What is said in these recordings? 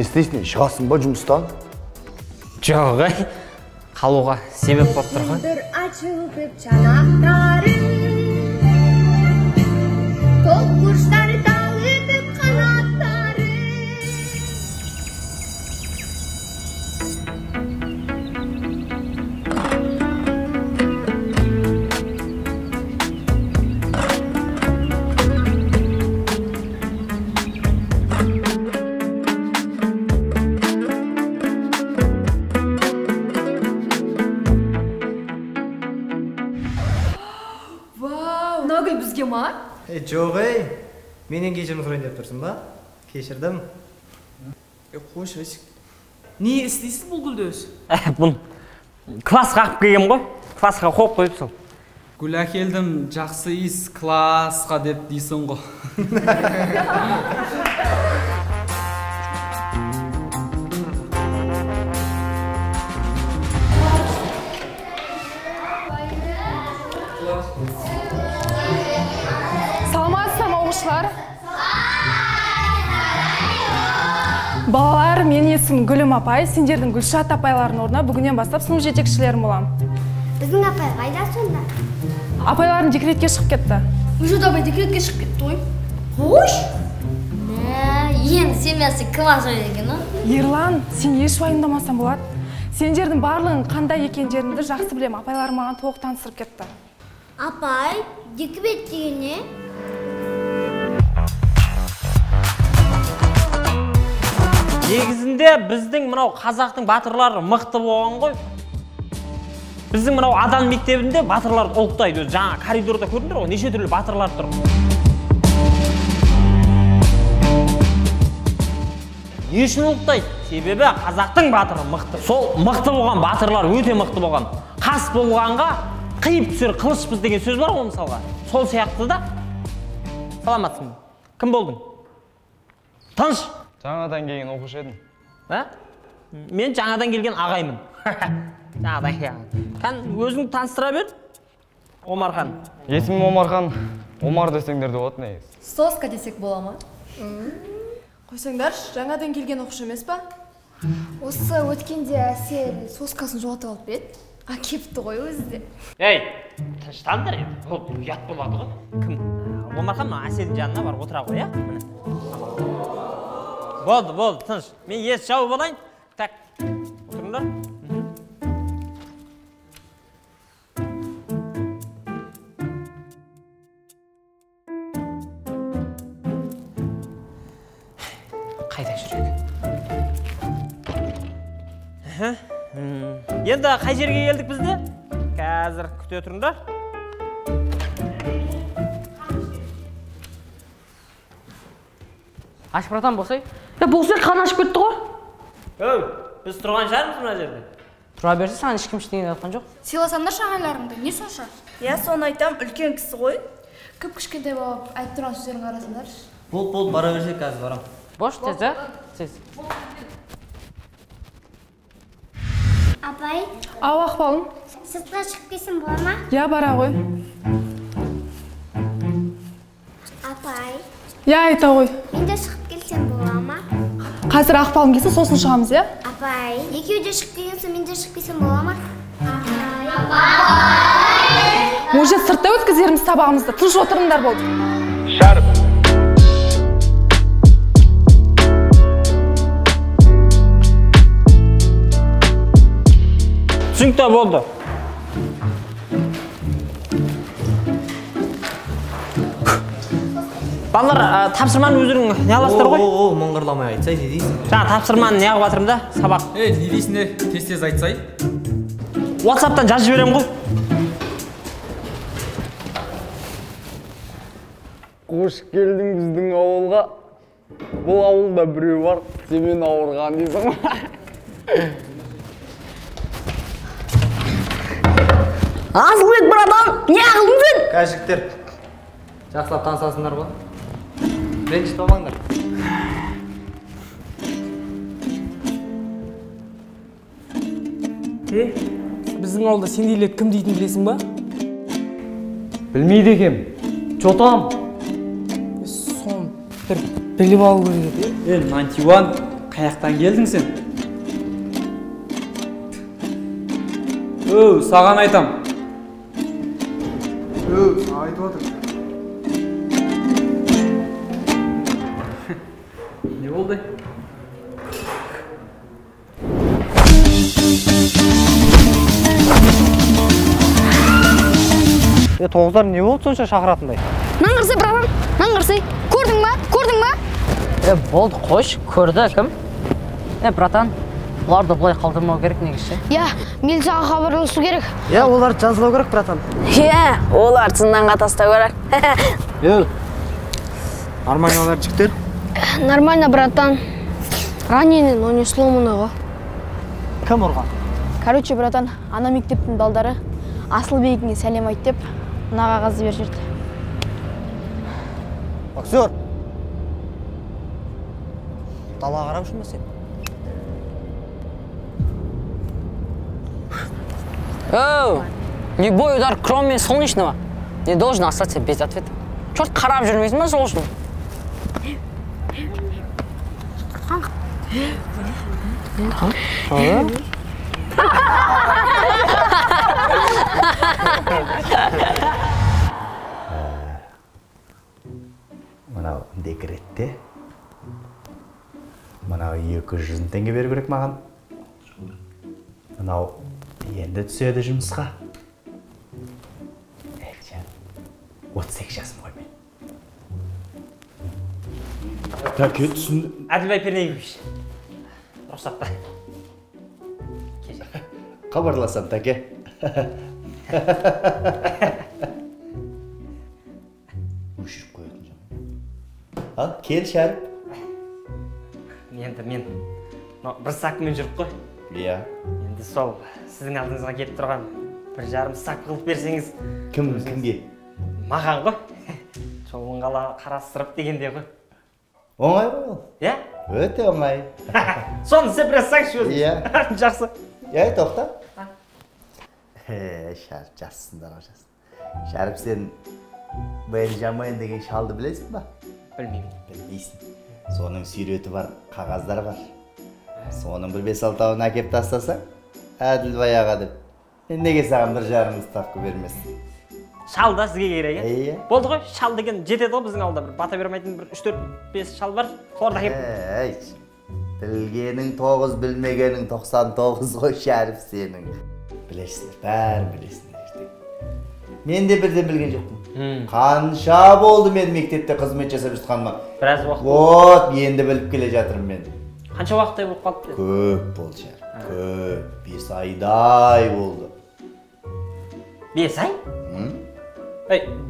Не істейсің, шығасың ба жұмыстан? Жоқ, қалуға себеп болып тұрған. Бір açılып çanakları Tok kuşlar dağıtıp kanatları Нагүл бізге ма? Жоқ, менен кешірім сұрайын деп тұрсың ба? Кешірдім. Қойш, Ресик. Не істейсің бұл гүлді өзі? Бұн классқа қағып келгем ғой. Классқа қойып қойып сол. Гүл әкелдім, жақсы иіс классқа деп дейсің ғой. Саламатсыздар ма оқушылар? Балалар, менің есімім Гүлім апай. Сендердің Гүлшат апайлардың орнына бүгіннен бастап сынып жетекшілерім боламын. Біздің апай қайда сонда? Апайларым декретке шығып кетті. Гүлшат апай декретке шығып кетті ғой. Қош? Енді семьясы кім ашайды екен, Ерлан, сен еш уайымдамасаң болады. Сендердің барлығың қандай екендеріңді жақсы білем. Апайларым маған толық таныстырып кетті. Апай, декрет деген не? Негізінде біздің мынау қазақтың батырлары мықты болған ғой. Біздің мынау Адан мектебінде батырларды ұлықтайды. Жаңа коридорда көрдіңдер ғой, неше түрлі батырлар тұр. Не үшін ұлықтайды? Себебі қазақтың батыры мықты. Сол мықты болған батырлар өте мықты болған. Қас болғанға қиып түсер қылышпыз деген сөз бар ғой мысалға. Сол сияқты да. Саламатсың. Кім болдың? Тыныш. Жаңадан келген оқушы едім. Мен жаңадан келген ағаймын. Жаңадан келген. Қан өзің таныстыра бер. Омархан. Есімім Омархан. Омар десеңдер де болады негіз. Соска десек бола ма? Қойсаңдаршы, жаңадан келген оқушы емес па? Осы өткенде Әсел соскасын жоғалтып алып еді. Кепті ғой өзі де. Ей, тыныштаңдар енді. Бұл ұят болады ғой. Кім? Омархан Әселдің жанына бар отыра ғой, Болды, тыныш. Мен ес жауып алайын. Так, отырыңдар. Қайда жүрек? Енді қай жерге келдік бізді? Қазір күте тұрыңдар. Ашып братан болсай? Болсай қан ашып кетті ғой. Біз тұрған шығармыз мына жерде? Тұра берсе, саған ешкім ештеңе айтқан жоқ. Сыйласаңдар ағайларыңды, не сонша? Соны айтам, үлкен кісі ғой. Көп кішкентай болып айтып тұрған сөздерін қарасыңдаршы. Бол, бара берсек қазір барам. Бош, тез. Апай, Ау, Ақбалым. сыртқа шығып келсем бола ма? Бара ғой. Апай, Айта ғой. мен де шығып келсем бола ма? Қазір Ақбалым келсе, сосын шығамыз, Апай, екеуі де шығып келген соң мен де шығып келсем бола ма? Уже сыртта өткізеріміз сабағымызды. Тыныш отырыңдар болды. Шарп. Түсінікті болды. Балалар, тапсырманы өздерің не аласыздар ғой? Мыңғырламай айтсай, не дейсің? Жаңа тапсырманы не қылып жатырмын да, сабақ. Не дейсіңдер, тез айтсай? WhatsApp-тан жазып жіберем ғой. Қош келдің біздің ауылға. Бұл ауылда біреу бар, сен ауырған дейсің ба? Азылбек братан, не қылдың сен? Кәжіктер, жақсылап танысасыңдар ғой. Ренжіп болмаңдар. Біздің ауылда сендейлер кім дейтін білесің ба? Білмейді екем. Чотам. Сон бір біліп алу керек еді. Мантиван. Қаяқтан келдің сен? Саған айтам. Саған айтып отыр. Не болды? Тоғыздар не болды сонша шақыратындай? Наңғырсай, братан, наңғырсай. Көрдің ба? Болды, қош, көрді кім? Братан, бұларды бұлай қалдырмау керек негізі. Милицияға хабарласу керек. Оларды жазалау керек, братан. Олар зынданға тастау керек. Нормально олар жігіттер? Нормально, братан. Раненый, но не сломанный ғой. Кім ұрған? Короче, братан, ана мектептің балдары Асылбегіңе сәлем айт деп, мына қағазды беріп жүрді. Боксер! Дала қарап жүрме сен? Любой удар, кроме солнечного, не должен остаться без ответа. Черт, қарап жүрмейсің ба сол үшін? Мынау декретте. Мынау 200 теңге беру керек маған. Мынау енді түседі жұмысқа. 38 жасым ғой мен. Тәке түсінді. Әділбай Пернеевич. Рұқсат па. Хабарласам, тәке. Өшіріп қоятын жаңа. Ал, кел Шәріп. Енді мен бір сакымен жүріп қой. Енді сол сіздің алдыңызға келіп тұрған 1,5 сак қылып берсеңіз. Кімге? Маған ғой. Жолын қарастырып дегенде ғой. Оңай ғой ол? Өте оңай. Соны сепіресіңізші өзіңіз. Жақсы. Тоқта. Шәріп, жассыңдар ау жассың. Шәріп, сен Бенжамин деген шалды білесің ба? Білмеймін. Білмейсің. Соның сүйреті бар, қағаздар бар. Соның бір 5-6-ауын әкеп тастасаң, Әділбай аға деп. Неге саған 1,5 ставка бермесін? Шал да сізге керек, Болды ғой, шал деген жетеді ғой біздің ауылда. Бата бермейтін 3-4-5 шал бар. Соларда кеп. Білгенің 9, білмегенің 99 ғой Шәріп сенің. Білесіңдер, бәрін білесіңдер. Мен де бірден білген жоқпын. Қанша болды мен мектепте қызмет жасап жатқаныма. Біраз уақыт. Вот, енді біліп келе жатырмын мен. Қанша уақыттай болып қалды? Көп болды Шәріп, көп. 5 айдай болды. 5 ай?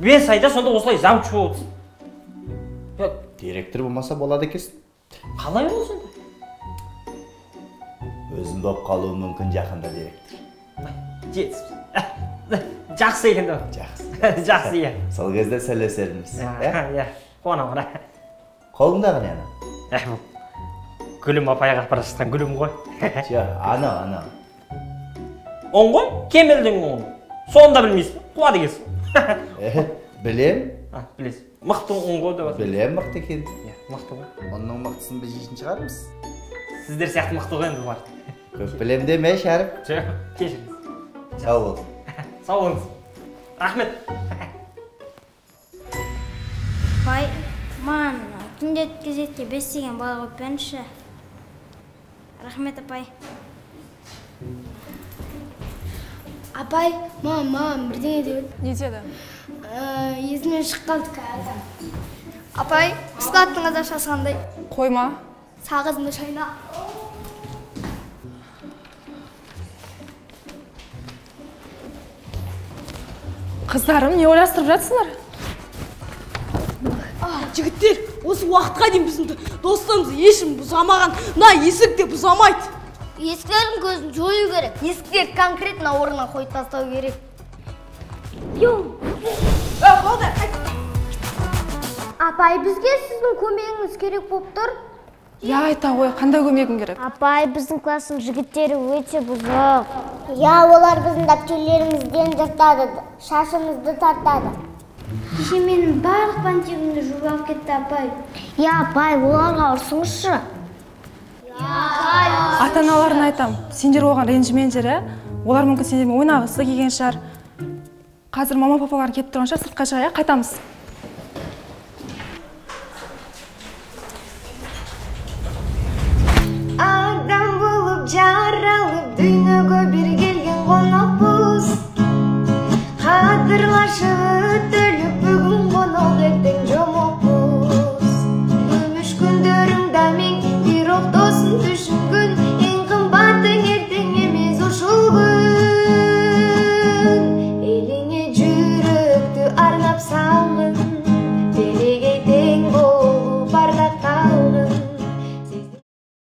5 айда сонда осылай завуч болып отырсың. Директор болмаса болады екенсің. Қалай ол сонда? Өзім болып қалуы мүмкін жақында директор. Жетсіз. Жақсы екен де. Жақсы, иә. Сол кезде сөйлесерміз. Қуана. Қолыңдағы не ана? Гүлім апайға бара жатқан гүлім ғой. Ана. Оң ғой? Кемелдің оң. Соны да білмейсің. Қуа дегенсің. Білем. Білесің. Мықты оң ғой деп. Білем, мықты екен. Мықты ғой. Оның мықтысын біз жейтін шығармыз. Сіздер сияқты мықты ғой енді бар. Көп білем деме, Шәріп. Кешіріңіз. Сау бол. Сау болыңыз. Рахмет. Апай, маған күнделік кезекте 5 деген бала қойып беріңізші. Рахмет, апай. Апай, маған бірдеңе деп. Не деді? Есімнен шығып қалды қазір. Апай, пысқаттың қазақшасы қандай? Қойма. Сағызымды шайна. Қыздарым, не ойластырып жатсыңдар? Жігіттер, осы уақытқа дейін біздің достарымызды ешкім бұзамаған, мына есік те бұзамайды. Есіктердің көзін жою керек. Есіктер конкретно орнына қойып тастау керек. Болды. Апай, бізге сіздің көмегіңіз керек болып тұр. Айта ғой, қандай көмегім керек? Апай, біздің класстың жігіттері өте бұзық. Олар біздің дәптерлерімізден жыртады, шашымызды тартады. Кеше менің барлық бантигімді жуып алып кетті, апай. Апай, оларға ұрсыңызшы. Ата-аналарына айтам, сендер оған ренжімеңдер, олар мүмкін сендермен ойнағысы келген шығар. Қазір мама папалар кетіп тұрған шығар, сыртқа шығайық, қайтамыз. Адам болып жаралып, дүниеге бір келген қонақпыз. Қадірлашып өтіліп, бүгін қонақ ертең жомақпыз. Өміш күндеріңді мен бір оқтосын түшінгін, ең қымбатың ертең емес ұшыл күн. Еліңе жүректі арнап салғын, телегей тең болып ардақталғын.